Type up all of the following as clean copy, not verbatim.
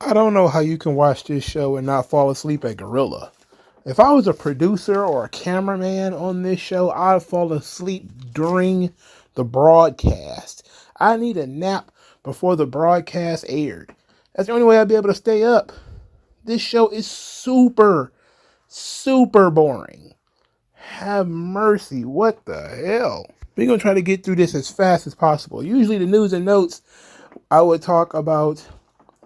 I don't know how you can watch this show and not fall asleep at Gorilla. If I was a producer or a cameraman on this show, I'd fall asleep during the broadcast. I need a nap before the broadcast aired. That's the only way I'd be able to stay up. This show is super boring. Have mercy. What the hell? We're going to try to get through this as fast as possible. Usually the news and notes, I would talk about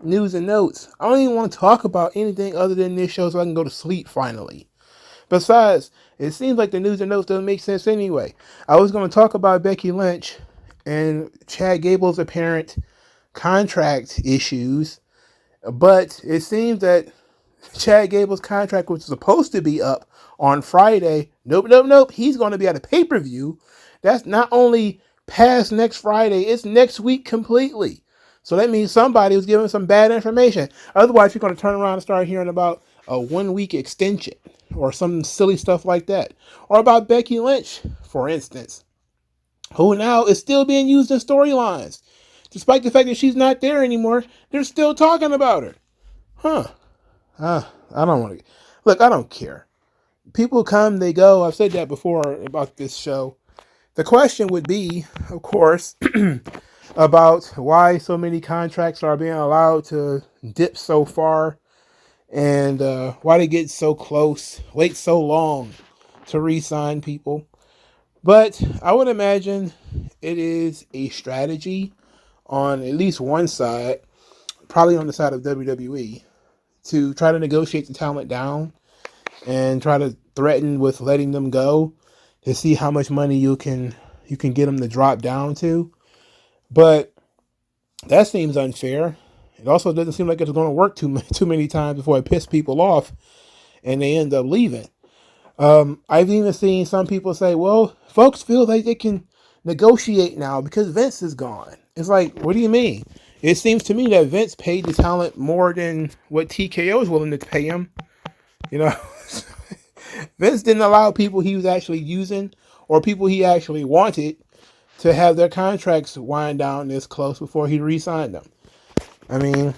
news and notes. I don't even want to talk about anything other than this show so I can go to sleep finally. Besides, it seems like the news and notes doesn't make sense anyway. I was going to talk about Becky Lynch and Chad Gable's apparent contract issues, but it seems that Chad Gable's contract was supposed to be up on Friday. Nope. He's going to be at a pay-per-view. That's not only past next Friday, it's next week completely. So that means somebody was giving some bad information. Otherwise, you're going to turn around and start hearing about a 1 week extension or some silly stuff like that. Or about Becky Lynch, for instance, who now is still being used in storylines. Despite the fact that she's not there anymore, they're still talking about her. I don't want to. Look, I don't care. People come, they go. I've said that before about this show. The question would be, of course, about why so many contracts are being allowed to dip so far and why they get so close, wait so long to re-sign people. But I would imagine it is a strategy on at least one side, probably on the side of WWE, to try to negotiate the talent down and try to threaten with letting them go to see how much money you can get them to drop down to. But that seems unfair. It also doesn't seem like it's going to work too many times before it pisses people off and they end up leaving. I've even seen some people say, well, folks feel like they can negotiate now because Vince is gone. It's like, what do you mean? It seems to me that Vince paid the talent more than what TKO is willing to pay him. You know, Vince didn't allow people he was actually using or people he actually wanted to have their contracts wind down this close before he re-signed them. I mean,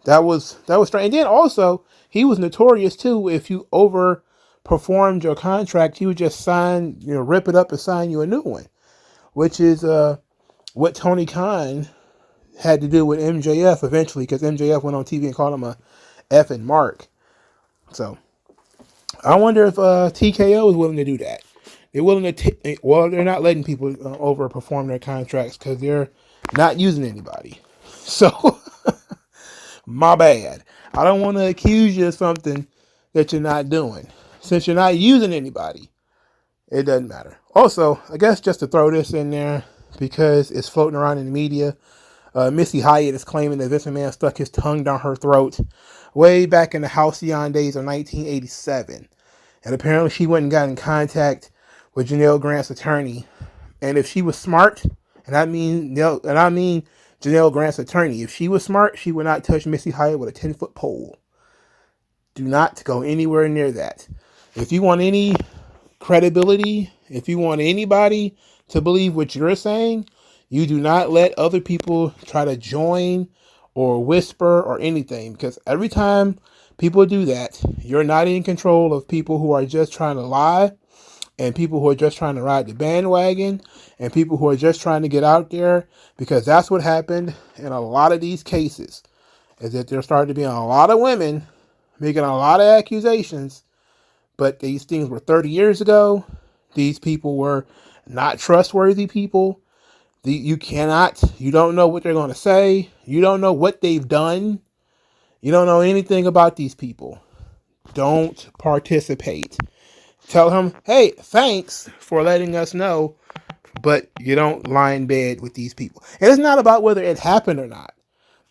that was strange. And then also, he was notorious too. If you overperformed your contract, he would just rip it up and sign you a new one, which is what Tony Khan had to do with MJF eventually, because MJF went on TV and called him a effing mark. So I wonder if TKO is willing to do that. They're willing to they're not letting people overperform their contracts because they're not using anybody. So my bad. I don't want to accuse you of something that you're not doing. Since you're not using anybody, it doesn't matter. Also, I guess just to throw this in there because it's floating around in the media, Missy Hyatt is claiming that Vince McMahon stuck his tongue down her throat way back in the Halcyon days of 1987. And apparently she went and got in contact with Janelle Grant's attorney. And if she was smart, and I mean Janelle Grant's attorney, if she was smart, she would not touch Missy Hyatt with a 10-foot pole. Do not go anywhere near that. If you want any credibility, if you want anybody to believe what you're saying, you do not let other people try to join or whisper or anything, because every time people do that, you're not in control of people who are just trying to lie and people who are just trying to ride the bandwagon and people who are just trying to get out there, because that's what happened in a lot of these cases, is that there started to be a lot of women making a lot of accusations, but these things were 30 years ago. These people were not trustworthy people. You don't know what they're going to say. You don't know what they've done. You don't know anything about these people. Don't participate. Tell him, hey, thanks for letting us know, but you don't lie in bed with these people. And it's not about whether it happened or not.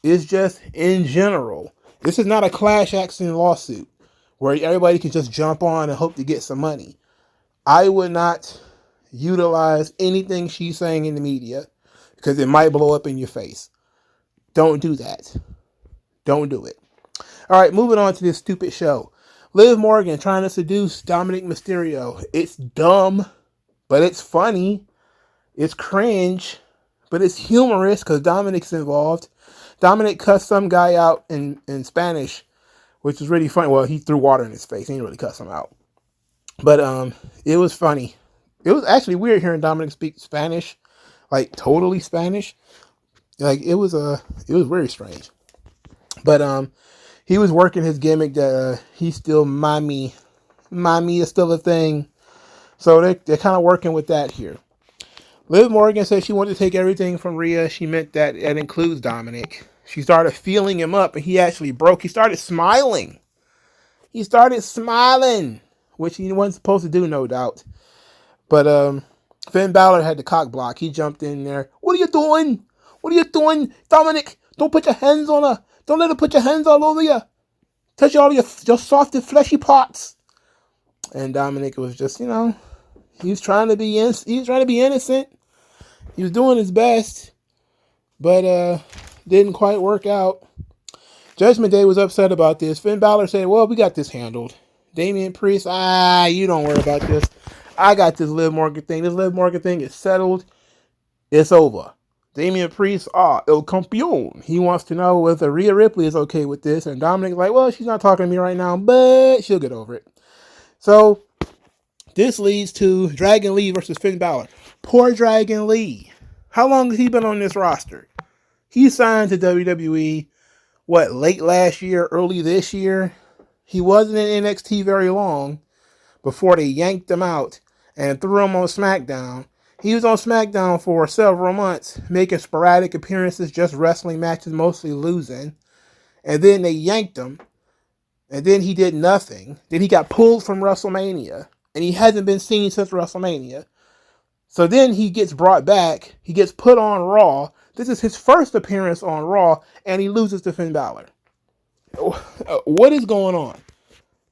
It's just in general. This is not a class action lawsuit where everybody can just jump on and hope to get some money. I would not utilize anything she's saying in the media because it might blow up in your face. Don't do that. Don't do it. All right, moving on to this stupid show. Liv Morgan trying to seduce Dominic Mysterio. It's dumb, but it's funny. It's cringe, but it's humorous because Dominic's involved. Dominic cussed some guy out in Spanish, which was really funny. Well, he threw water in his face. He didn't really cuss him out. But it was funny. It was actually weird hearing Dominic speak Spanish, like totally Spanish. Like it was very strange. But he was working his gimmick that he's still mommy is still a thing. So they're kind of working with that here. Liv Morgan said she wanted to take everything from Rhea. She meant that it includes Dominic. She started feeling him up, and he actually broke. He started smiling. Which he wasn't supposed to do, no doubt. But Finn Balor had the cock block. He jumped in there. What are you doing? What are you doing? Dominic, don't put your hands on her. Don't let her put your hands all over you. Touch all your soft and fleshy parts. And Dominic was just, he was trying to be innocent. He was doing his best, but didn't quite work out. Judgment Day was upset about this. Finn Balor said, well, we got this handled. Damian Priest, you don't worry about this. I got this Liv Morgan thing. This Liv Morgan thing is settled. It's over. Damian Priest, El Campeon. He wants to know whether Rhea Ripley is okay with this. And Dominic's like, well, she's not talking to me right now, but she'll get over it. So this leads to Dragon Lee versus Finn Balor. Poor Dragon Lee. How long has he been on this roster? He signed to WWE, late last year, early this year? He wasn't in NXT very long before they yanked him out and threw him on SmackDown. He was on SmackDown for several months, making sporadic appearances, just wrestling matches, mostly losing. And then they yanked him. And then he did nothing. Then he got pulled from WrestleMania. And he hasn't been seen since WrestleMania. So then he gets brought back. He gets put on Raw. This is his first appearance on Raw. And he loses to Finn Balor. What is going on?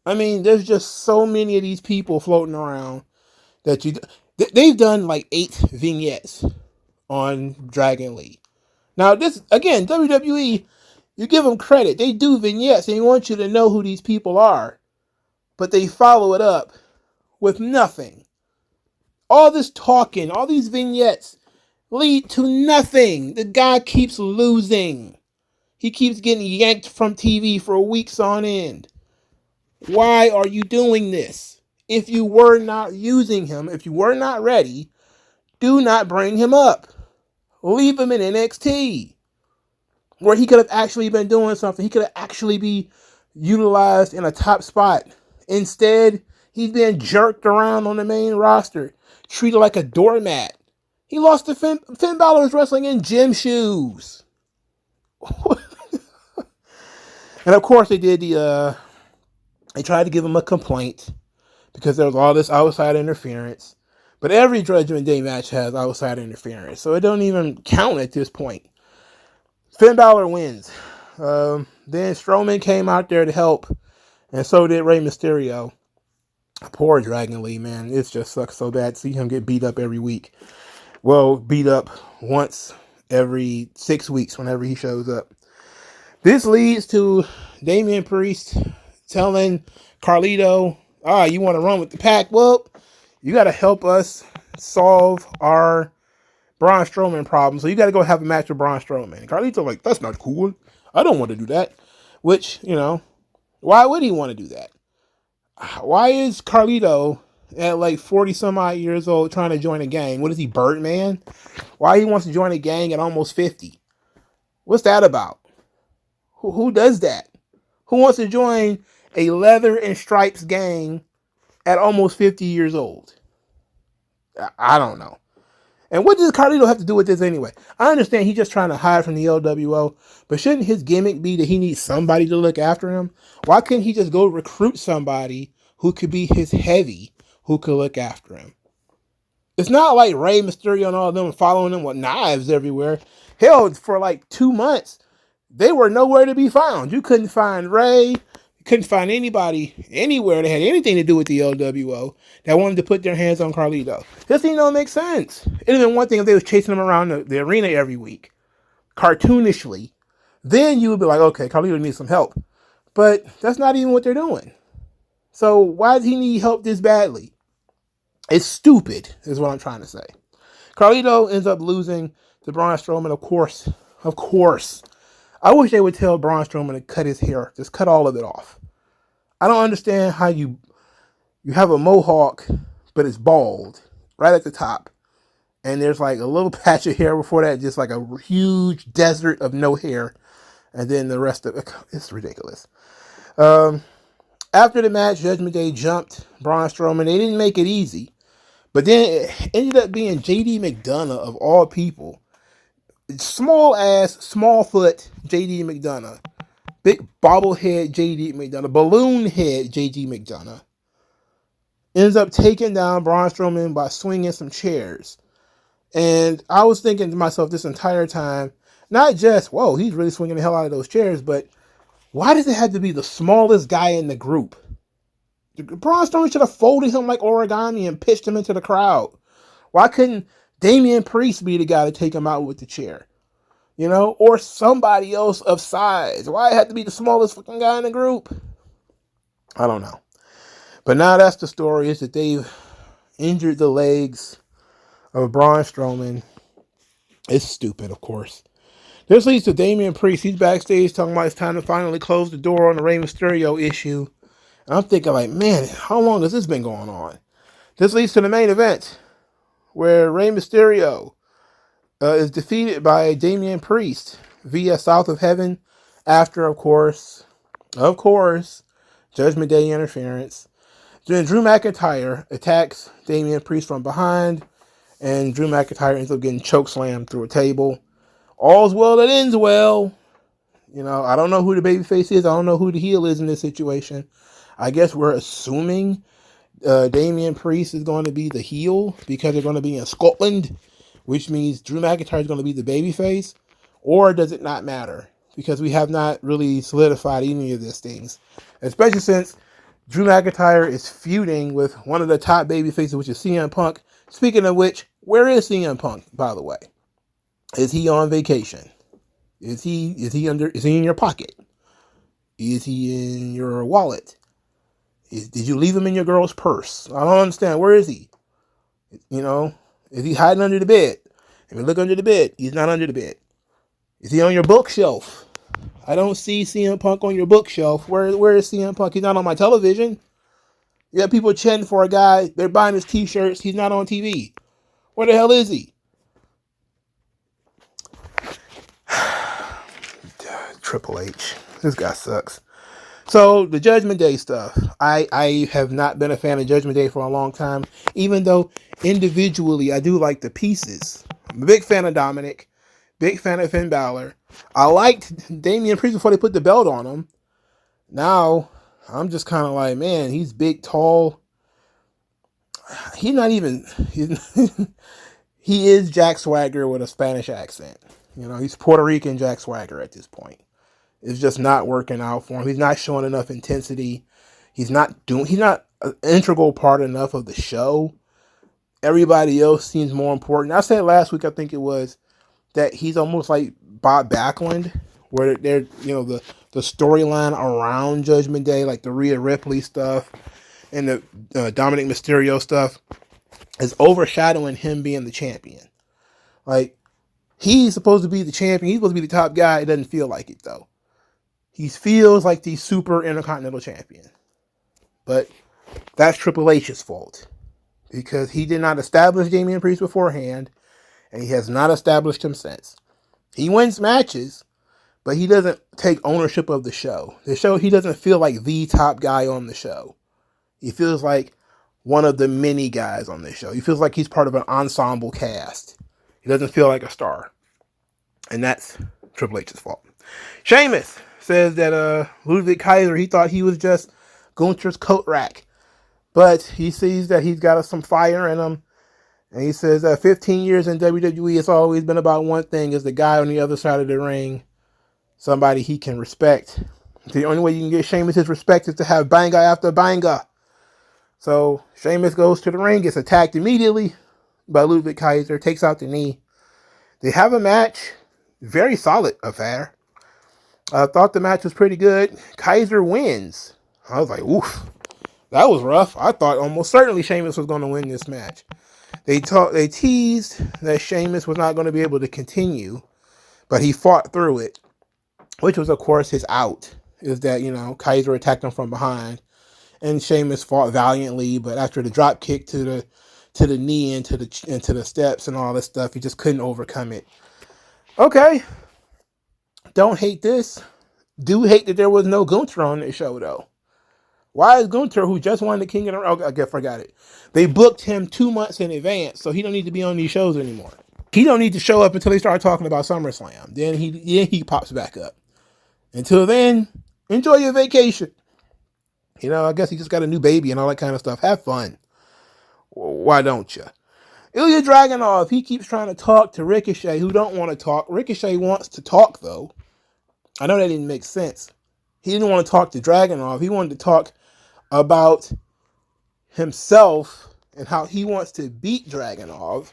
I mean, there's just so many of these people floating around that they've done like 8 vignettes on Dragon Lee. Now, this, again, WWE, you give them credit. They do vignettes and they want you to know who these people are. But they follow it up with nothing. All this talking, all these vignettes lead to nothing. The guy keeps losing. He keeps getting yanked from TV for weeks on end. Why are you doing this? If you were not using him, if you were not ready, do not bring him up. Leave him in NXT, where he could have actually been doing something. He could have actually be utilized in a top spot. Instead, he's being jerked around on the main roster, treated like a doormat. He lost to Finn Balor wrestling in gym shoes. And of course they did they tried to give him a complaint because there was all this outside interference. But every Judgment Day match has outside interference, so it don't even count at this point. Finn Balor wins. Then Strowman came out there to help, and so did Rey Mysterio. Poor Dragon Lee, man. It just sucks so bad to see him get beat up every week. Well, beat up once every 6 weeks whenever he shows up. This leads to Damian Priest telling Carlito, you want to run with the pack? Well, you got to help us solve our Braun Strowman problem. So you got to go have a match with Braun Strowman. And Carlito's like, that's not cool. I don't want to do that. Which, why would he want to do that? Why is Carlito at like 40 some odd years old trying to join a gang? What is he, Birdman? Why he wants to join a gang at almost 50? What's that about? Who does that? Who wants to join a leather and stripes gang at almost 50 years old? I don't know. And what does Carlito have to do with this anyway? I understand he's just trying to hide from the LWO, but shouldn't his gimmick be that he needs somebody to look after him? Why couldn't he just go recruit somebody who could be his heavy, who could look after him? It's not like Rey Mysterio and all of them following him with knives everywhere. Hell, for like 2 months, they were nowhere to be found. You couldn't find Rey. You couldn't find anybody anywhere that had anything to do with the LWO that wanted to put their hands on Carlito. This thing don't make sense. It'd have been one thing if they was chasing him around the arena every week, cartoonishly. Then you would be like, okay, Carlito needs some help. But that's not even what they're doing. So why does he need help this badly? It's stupid, is what I'm trying to say. Carlito ends up losing to Braun Strowman, of course. I wish they would tell Braun Strowman to cut his hair. Just cut all of it off. I don't understand how you have a mohawk, but it's bald right at the top. And there's like a little patch of hair before that, just like a huge desert of no hair. And then the rest of it, it's ridiculous. After the match, Judgment Day jumped Braun Strowman. They didn't make it easy. But then it ended up being JD McDonough, of all people. Small ass, small foot JD McDonough. Big bobblehead JD McDonough. Balloon head JD McDonough. Ends up taking down Braun Strowman by swinging some chairs. And I was thinking to myself this entire time, not just, whoa, he's really swinging the hell out of those chairs, but why does it have to be the smallest guy in the group? Braun Strowman should have folded him like origami and pitched him into the crowd. Why couldn't Damian Priest be the guy to take him out with the chair? You know, or somebody else of size. Why it had to be the smallest fucking guy in the group? I don't know. But now that's the story, is that they've injured the legs of Braun Strowman. It's stupid, of course. This leads to Damian Priest. He's backstage talking about it's time to finally close the door on the Rey Mysterio issue. And I'm thinking like, man, how long has this been going on? This leads to the main event, where Rey Mysterio is defeated by Damian Priest via South of Heaven after, of course, Judgment Day interference. Then Drew McIntyre attacks Damian Priest from behind, and Drew McIntyre ends up getting chokeslammed through a table. All's well that ends well. You know, I don't know who the babyface is. I don't know who the heel is in this situation. I guess we're assuming Damian Priest is going to be the heel because they're going to be in Scotland, which means Drew McIntyre is going to be the babyface. Or does it not matter? Because we have not really solidified any of these things. Especially since Drew McIntyre is feuding with one of the top babyfaces, which is CM Punk. Speaking of which, where is CM Punk, by the way? Is he on vacation? Is he in your pocket? Is he in your wallet? Did you leave him in your girl's purse? I don't understand. Where is he? You know, is he hiding under the bed? If you look under the bed, he's not under the bed. Is he on your bookshelf? I don't see CM Punk on your bookshelf. Where is CM Punk? He's not on my television. You got people chanting for a guy. They're buying his t-shirts. He's not on TV. Where the hell is he? Triple H. This guy sucks. So, the Judgment Day stuff. I have not been a fan of Judgment Day for a long time, even though individually I do like the pieces. I'm a big fan of Dominic. Big fan of Finn Balor. I liked Damian Priest before they put the belt on him. Now, I'm just kind of like, man, he's big, tall. He's not even... he is Jack Swagger with a Spanish accent. You know, he's Puerto Rican Jack Swagger at this point. It's just not working out for him. He's not showing enough intensity. He's not an integral part enough of the show. Everybody else seems more important. I said last week, I think it was, that he's almost like Bob Backlund, where they're, you know, the storyline around Judgment Day, like the Rhea Ripley stuff and the Dominic Mysterio stuff, is overshadowing him being the champion. Like, he's supposed to be the champion. He's supposed to be the top guy. It doesn't feel like it, though. He feels like the super intercontinental champion. But that's Triple H's fault. Because he did not establish Damian Priest beforehand. And he has not established him since. He wins matches. But he doesn't take ownership of the show. The show, he doesn't feel like the top guy on the show. He feels like one of the many guys on the show. He feels like he's part of an ensemble cast. He doesn't feel like a star. And that's Triple H's fault. Sheamus says that Ludwig Kaiser, he thought he was just Gunther's coat rack. But he sees that he's got some fire in him. And he says that 15 years in WWE, it's always been about one thing, is the guy on the other side of the ring. Somebody he can respect. The only way you can get Sheamus his respect is to have banger after banger. So Sheamus goes to the ring, gets attacked immediately by Ludwig Kaiser, takes out the knee. They have a match. Very solid affair. I thought the match was pretty good. Kaiser wins. I was like, oof. That was rough. I thought almost certainly Sheamus was going to win this match. They teased that Sheamus was not going to be able to continue, but he fought through it. which was, of course, his out, is that, Kaiser attacked him from behind, and Sheamus fought valiantly, but after the drop kick to the knee into the steps and all this stuff, he just couldn't overcome it. Okay, don't hate this. Do hate that there was no Gunther on this show, though. Why is Gunther, who just won the King of the Ring? I forgot it. They booked him 2 months in advance, so he don't need to be on these shows anymore. He don't need to show up until they start talking about SummerSlam. Then he pops back up. Until then, enjoy your vacation. I guess he just got a new baby and all that kind of stuff. Have fun. Why don't you? Ilya Dragunov, he keeps trying to talk to Ricochet, who don't want to talk. Ricochet wants to talk, though. I know that didn't make sense. He didn't want to talk to Dragunov. He wanted to talk about himself and how he wants to beat Dragunov.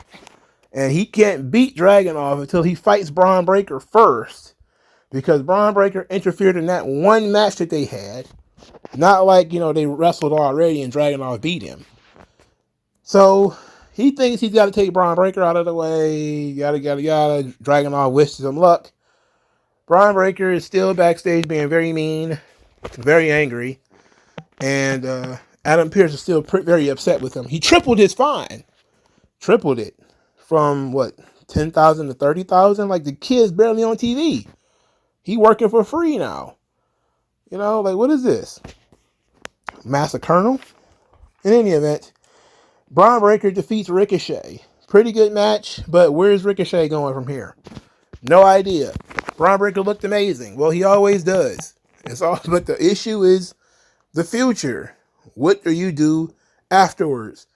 And he can't beat Dragunov until he fights Braun Breaker first. Because Braun Breaker interfered in that one match that they had. Not like, they wrestled already and Dragunov beat him. So he thinks he's got to take Braun Breaker out of the way. Yada, yada, yada. Dragunov wishes him luck. Braun Breaker is still backstage being very mean, very angry. And Adam Pearce is still very upset with him. He tripled his fine. Tripled it. From, 10,000 to 30,000? Like, the kid's barely on TV. He working for free now. What is this? Master Colonel? In any event, Braun Breaker defeats Ricochet. Pretty good match, but where's Ricochet going from here? No idea. Braun Breaker looked amazing. Well, he always does. But the issue is the future. What do you do afterwards?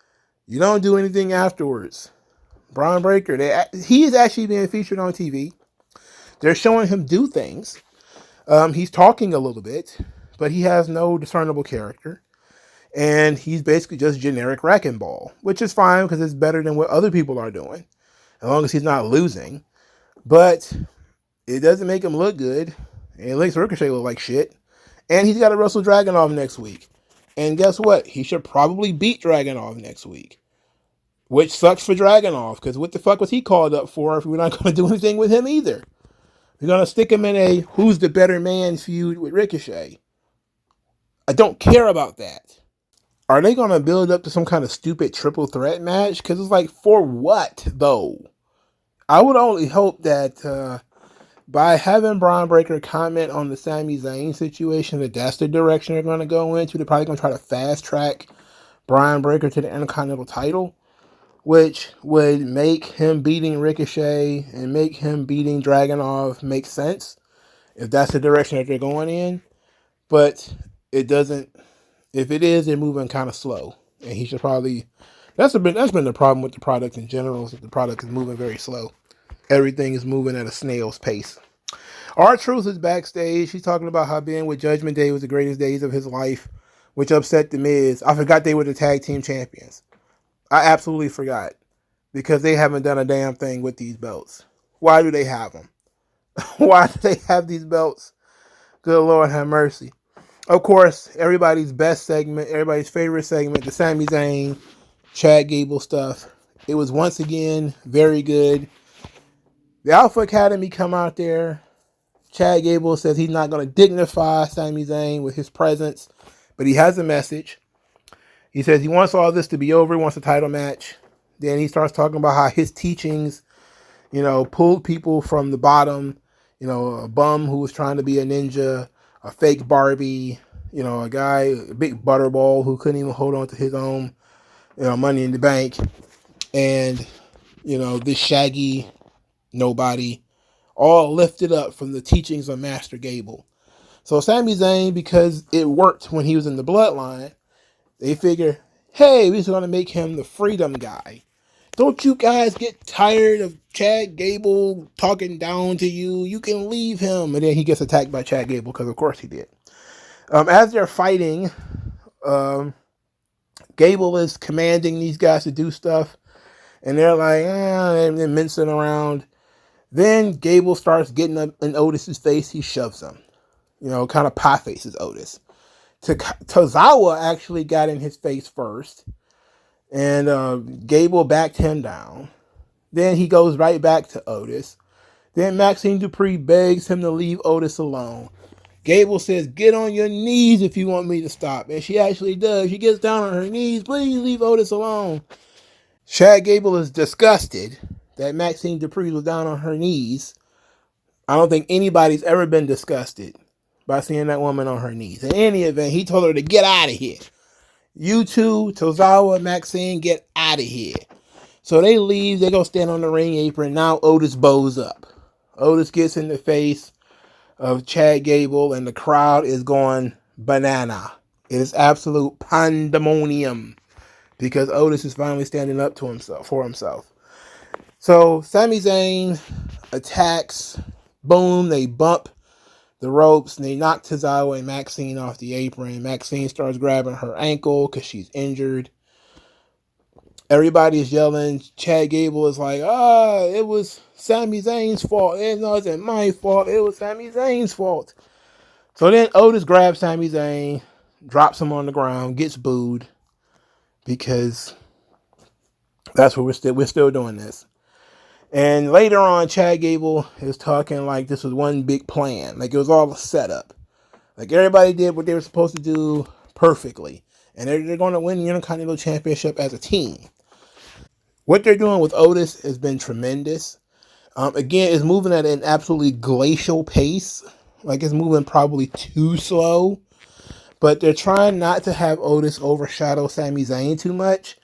You don't do anything afterwards. Braun Breaker, he is actually being featured on TV. They're showing him do things. He's talking a little bit, but he has no discernible character. And he's basically just generic wrecking ball, which is fine because it's better than what other people are doing, as long as he's not losing. But it doesn't make him look good. And it makes Ricochet look like shit. And he's got to wrestle Dragunov next week. And guess what? He should probably beat Dragunov next week. Which sucks for Dragunov, because what the fuck was he called up for if we're not going to do anything with him either? We're going to stick him in a who's the better man feud with Ricochet. I don't care about that. Are they going to build up to some kind of stupid triple threat match? Because it's like, for what, though? I would only hope that by having Braun Breaker comment on the Sami Zayn situation, that's the direction they're going to go into. They're probably going to try to fast track Braun Breaker to the Intercontinental title, which would make him beating Ricochet and make him beating Dragunov make sense if that's the direction that they're going in. But it doesn't. If it is, they're moving kind of slow, and he should probably. That's been the problem with the product in general. Is that the product is moving very slow. Everything is moving at a snail's pace. R-Truth is backstage. He's talking about how being with Judgment Day was the greatest days of his life, which upset The Miz. I forgot they were the tag team champions. I absolutely forgot, because they haven't done a damn thing with these belts. Why do they have them? Why do they have these belts? Good Lord have mercy. Of course, everybody's best segment, everybody's favorite segment, the Sami Zayn, Chad Gable stuff. It was once again very good. The Alpha Academy come out there. Chad Gable says he's not going to dignify Sami Zayn with his presence, but he has a message. He says he wants all this to be over. He wants a title match. Then he starts talking about how his teachings, pulled people from the bottom. A bum who was trying to be a ninja, a fake Barbie, a guy, a big butterball who couldn't even hold on to his own, money in the bank. And, this shaggy nobody, all lifted up from the teachings of Master Gable. So Sami Zayn, because it worked when he was in the bloodline, they figure, hey, we're just going to make him the freedom guy. Don't you guys get tired of Chad Gable talking down to you? You can leave him. And then he gets attacked by Chad Gable, because of course he did. As they're fighting, Gable is commanding these guys to do stuff. And they're like, and they're mincing around. Then Gable starts getting up in Otis's face. He shoves him. Kind of pie faces Otis. Tozawa actually got in his face first. And Gable backed him down. Then he goes right back to Otis. Then Maxine Dupree begs him to leave Otis alone. Gable says, get on your knees if you want me to stop. And she actually does. She gets down on her knees. Please leave Otis alone. Chad Gable is disgusted that Maxine Dupree was down on her knees. I don't think anybody's ever been disgusted by seeing that woman on her knees. In any event, he told her to get out of here. You two, Tozawa, Maxine, get out of here. So they leave. They go stand on the ring apron. Now Otis bows up. Otis gets in the face of Chad Gable, and the crowd is going banana. It is absolute pandemonium because Otis is finally standing up to himself for himself. So Sami Zayn attacks. Boom, they bump the ropes, and they knock Tozawa and Maxine off the apron. Maxine starts grabbing her ankle because she's injured. Everybody is yelling. Chad Gable is like, it was Sami Zayn's fault. It wasn't my fault. It was Sami Zayn's fault. So then Otis grabs Sami Zayn, drops him on the ground, gets booed because that's what we're still doing this. And later on, Chad Gable is talking like this was one big plan. Like it was all a setup. Like everybody did what they were supposed to do perfectly. And they're going to win the Intercontinental Championship as a team. What they're doing with Otis has been tremendous. Again, it's moving at an absolutely glacial pace. Like it's moving probably too slow. But they're trying not to have Otis overshadow Sami Zayn too much.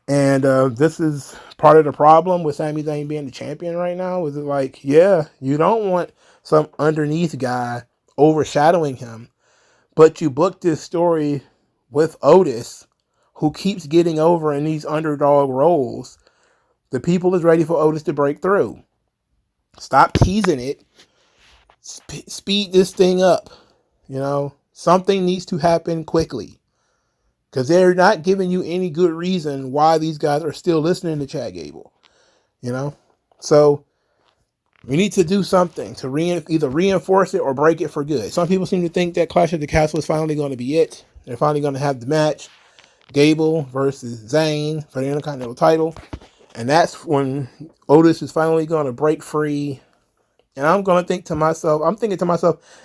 And this is part of the problem with Sami Zayn being the champion right now. Is it like, yeah, you don't want some underneath guy overshadowing him. But you booked this story with Otis, who keeps getting over in these underdog roles. The people is ready for Otis to break through. Stop teasing it. Speed this thing up. You know, something needs to happen quickly. Because they're not giving you any good reason why these guys are still listening to Chad Gable. You know? So, we need to do something to either reinforce it or break it for good. Some people seem to think that Clash at the Castle is finally going to be it. They're finally going to have the match. Gable versus Zayn for the Intercontinental title. And that's when Otis is finally going to break free. And I'm thinking to myself,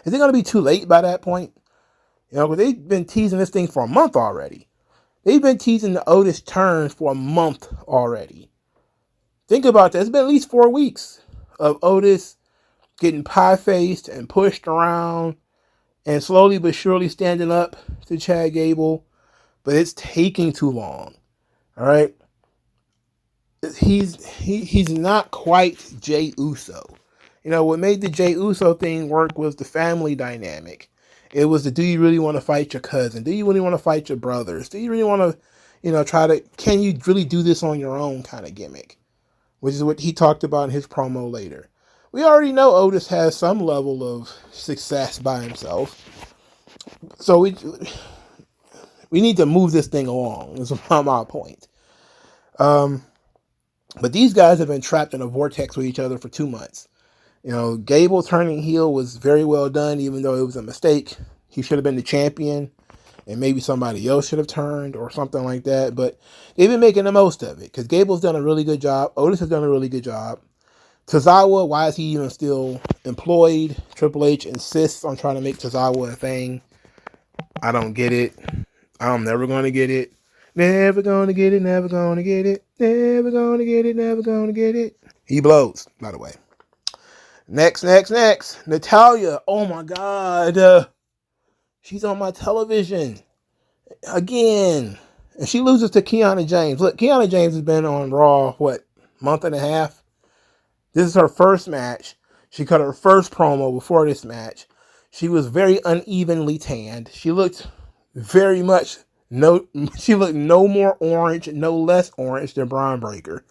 is it going to be too late by that point? You know, because they've been teasing this thing for a month already. They've been teasing the Otis turn for a month already. Think about that. It's been at least 4 weeks of Otis getting pie-faced and pushed around and slowly but surely standing up to Chad Gable. But it's taking too long. All right? He's not quite Jey Uso. You know, what made the Jey Uso thing work was the family dynamic. It was the, do you really want to fight your cousin? Do you really want to fight your brothers? Do you really want to, can you really do this on your own kind of gimmick? Which is what he talked about in his promo later. We already know Otis has some level of success by himself. So we need to move this thing along, is my point. But these guys have been trapped in a vortex with each other for 2 months. You know, Gable turning heel was very well done, even though it was a mistake. He should have been the champion, and maybe somebody else should have turned or something like that. But they've been making the most of it, because Gable's done a really good job. Otis has done a really good job. Tozawa, why is he even still employed? Triple H insists on trying to make Tozawa a thing. I don't get it. I'm never going to get it. Never going to get it, never going to get it. Never going to get it, never going to get it. He blows, by the way. Next. Natalya. Oh my God. She's on my television. Again. And she loses to Kiana James. Look, Kiana James has been on Raw, month and a half? This is her first match. She cut her first promo before this match. She was very unevenly tanned. She looked very much, she looked no more orange, no less orange than Braun Breaker.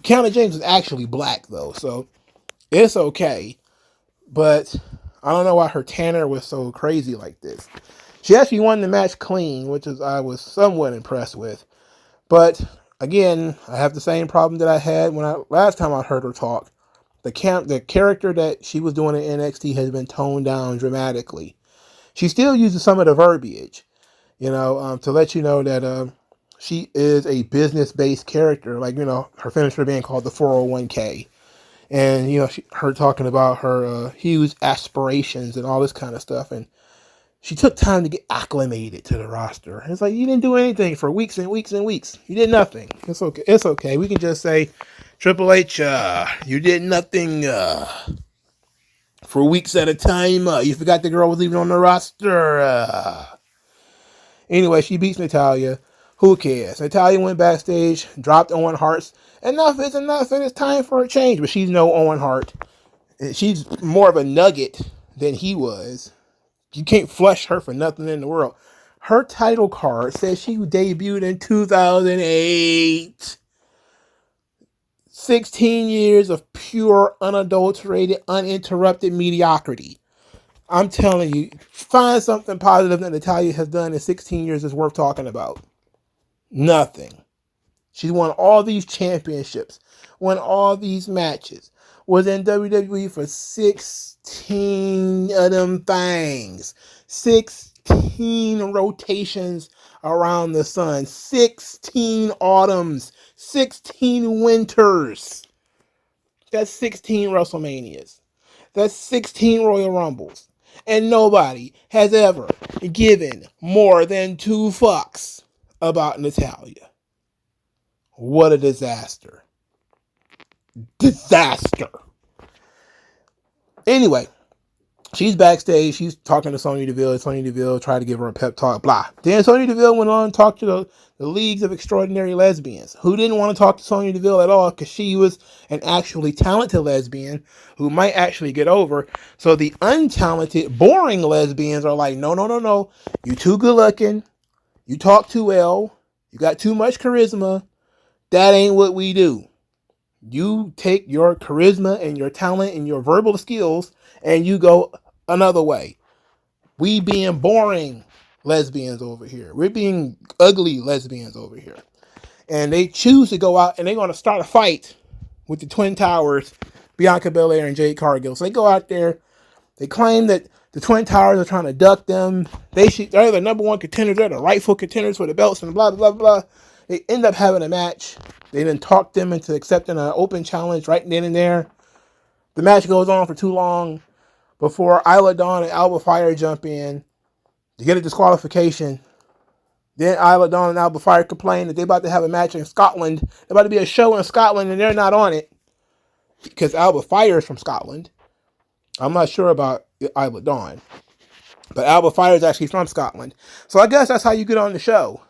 Kiana James is actually black, though, so it's okay, but I don't know why her tanner was so crazy like this. She actually won the match clean, which I was somewhat impressed with. But again, I have the same problem that I had last time I heard her talk. The character that she was doing in NXT has been toned down dramatically. She still uses some of the verbiage, to let you know that she is a business-based character, her finisher being called the 401k. And, her talking about her huge aspirations and all this kind of stuff. And she took time to get acclimated to the roster. It's like, you didn't do anything for weeks and weeks and weeks. You did nothing. It's okay. It's okay. We can just say, Triple H, you did nothing for weeks at a time. You forgot the girl was even on the roster. Anyway, she beats Natalya. Who cares? Natalya went backstage, dropped Owen Hart's. Enough is enough, and it's time for a change. But she's no Owen Hart. She's more of a nugget than he was. You can't flush her for nothing in the world. Her title card says she debuted in 2008. 16 years of pure, unadulterated, uninterrupted mediocrity. I'm telling you, find something positive that Natalya has done in 16 years that's worth talking about. Nothing. She's won all these championships, won all these matches, was in WWE for 16 of them things. 16 rotations around the sun. 16 autumns. 16 winters. That's 16 WrestleManias. That's 16 Royal Rumbles. And nobody has ever given more than 2 fucks about Natalya. What a disaster. Disaster. Anyway, she's backstage. She's talking to Sonya Deville. Sonya Deville tried to give her a pep talk. Blah. Then Sonya Deville went on and talked to the Leagues of Extraordinary Lesbians, who didn't want to talk to Sonya Deville at all because she was an actually talented lesbian who might actually get over. So the untalented, boring lesbians are like, no, no, no, no. You too good looking. You talk too well. You got too much charisma. That ain't what we do. You take your charisma and your talent and your verbal skills and you go another way. We being boring lesbians over here. We're being ugly lesbians over here. And they choose to go out and they're going to start a fight with the Twin Towers, Bianca Belair and Jade Cargill. So they go out there. They claim that the Twin Towers are trying to duck them. They're the number one contenders. They're the rightful contenders for the belts and blah, blah, blah. They end up having a match. They then talked them into accepting an open challenge right then and there. The match goes on for too long before Isla Dawn and Alba Fire jump in to get a disqualification. Then Isla Dawn and Alba Fire complain that they're about to have a match in Scotland. They're about to be a show in Scotland and they're not on it because Alba Fire is from Scotland. I'm not sure about Isla Dawn, but Alba Fire is actually from Scotland. So I guess that's how you get on the show.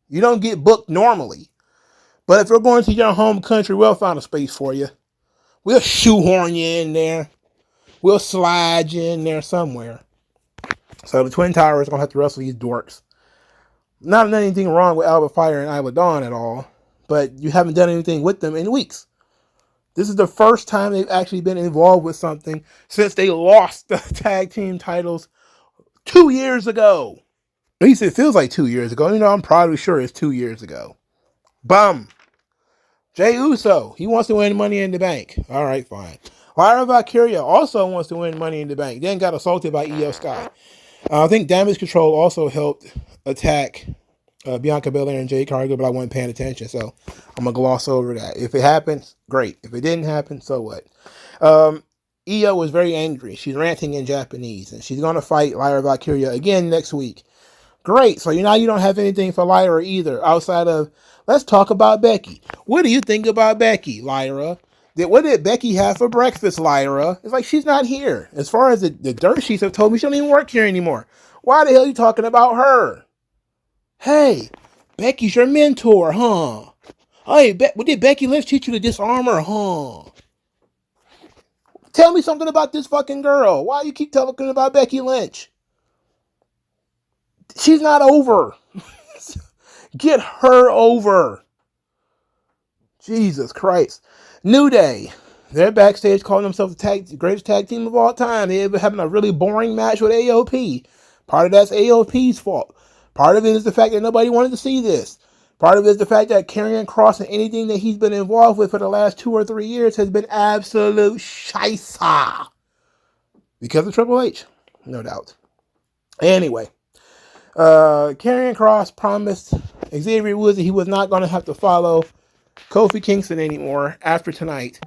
You don't get booked normally. But if you're going to your home country, we'll find a space for you. We'll shoehorn you in there. We'll slide you in there somewhere. So the Twin Towers are going to have to wrestle these dorks. Not anything wrong with Alba Fire and Isla Dawn at all, but you haven't done anything with them in weeks. This is the first time they've actually been involved with something since they lost the tag team titles 2 years ago. At least it feels like 2 years ago. I'm probably sure it's 2 years ago. Bum. Jey Uso, he wants to win Money in the Bank. All right, fine. Lyra Valkyria also wants to win Money in the Bank. Then got assaulted by Io Sky. I think Damage Control also helped attack Bianca Belair and Jade Cargill, but I wasn't paying attention, so I'm going to gloss over that. If it happens, great. If it didn't happen, so what? Io was very angry. She's ranting in Japanese, and she's going to fight Lyra Valkyria again next week. Great. So now you don't have anything for Lyra either, outside of, let's talk about Becky. What do you think about Becky, Lyra? What did Becky have for breakfast, Lyra? It's like she's not here. As far as the dirt sheets have told me, she don't even work here anymore. Why the hell are you talking about her? Hey, Becky's your mentor, huh? Hey, did Becky Lynch teach you to disarm her, huh? Tell me something about this fucking girl. Why you keep talking about Becky Lynch? She's not over. Get her over. Jesus Christ. New Day. They're backstage calling themselves the greatest tag team of all time. They're having a really boring match with AOP. Part of that's AOP's fault. Part of it is the fact that nobody wanted to see this. Part of it is the fact that Karrion Kross and anything that he's been involved with for the last 2 or 3 years has been absolute scheisse. Because of Triple H. No doubt. Anyway. Karrion Kross promised Xavier Woods that he was not going to have to follow Kofi Kingston anymore after tonight.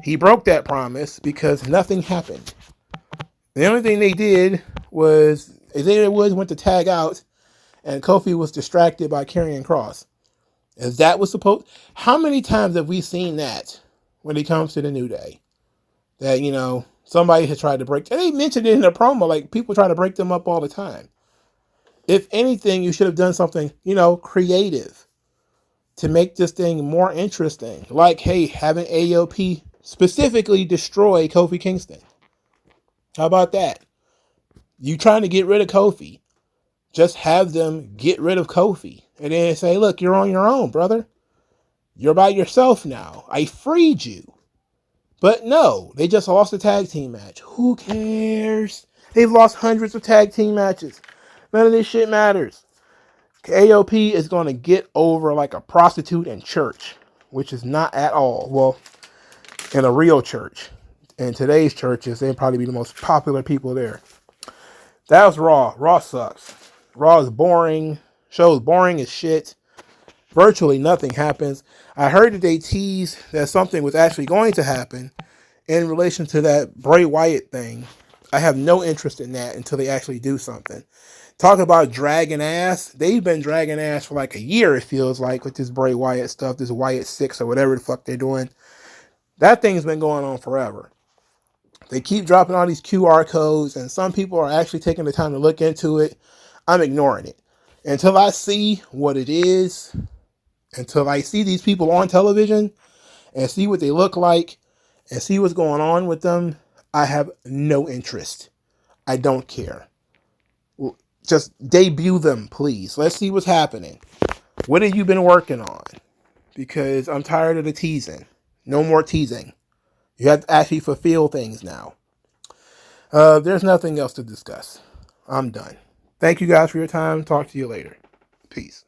He broke that promise because nothing happened. The only thing they did was Xavier Woods went to tag out, and Kofi was distracted by Karrion Kross. Is that was supposed? How many times have we seen that when it comes to the New Day? That, somebody has tried to break. And they mentioned it in a promo, like people try to break them up all the time. If anything, you should have done something, creative to make this thing more interesting. Like, hey, having AOP specifically destroy Kofi Kingston. How about that? You trying to get rid of Kofi. Just have them get rid of Kofi. And then say, look, you're on your own, brother. You're by yourself now. I freed you. But no, they just lost a tag team match. Who cares? They've lost hundreds of tag team matches. None of this shit matters. AOP is going to get over like a prostitute in church, which is not at all. Well, in a real church. In today's churches, they'd probably be the most popular people there. That was Raw. Raw sucks. Raw is boring. Show's boring as shit. Virtually nothing happens. I heard that they teased that something was actually going to happen in relation to that Bray Wyatt thing. I have no interest in that until they actually do something. Talk about dragging ass. They've been dragging ass for like a year, it feels like, with this Bray Wyatt stuff, this Wyatt 6 or whatever the fuck they're doing. That thing's been going on forever. They keep dropping all these QR codes, and some people are actually taking the time to look into it. I'm ignoring it. Until I see what it is, until I see these people on television and see what they look like and see what's going on with them, I have no interest. I don't care. Just debut them, please. Let's see what's happening. What have you been working on? Because I'm tired of the teasing. No more teasing. You have to actually fulfill things now. There's nothing else to discuss. I'm done. Thank you guys for your time. Talk to you later. Peace.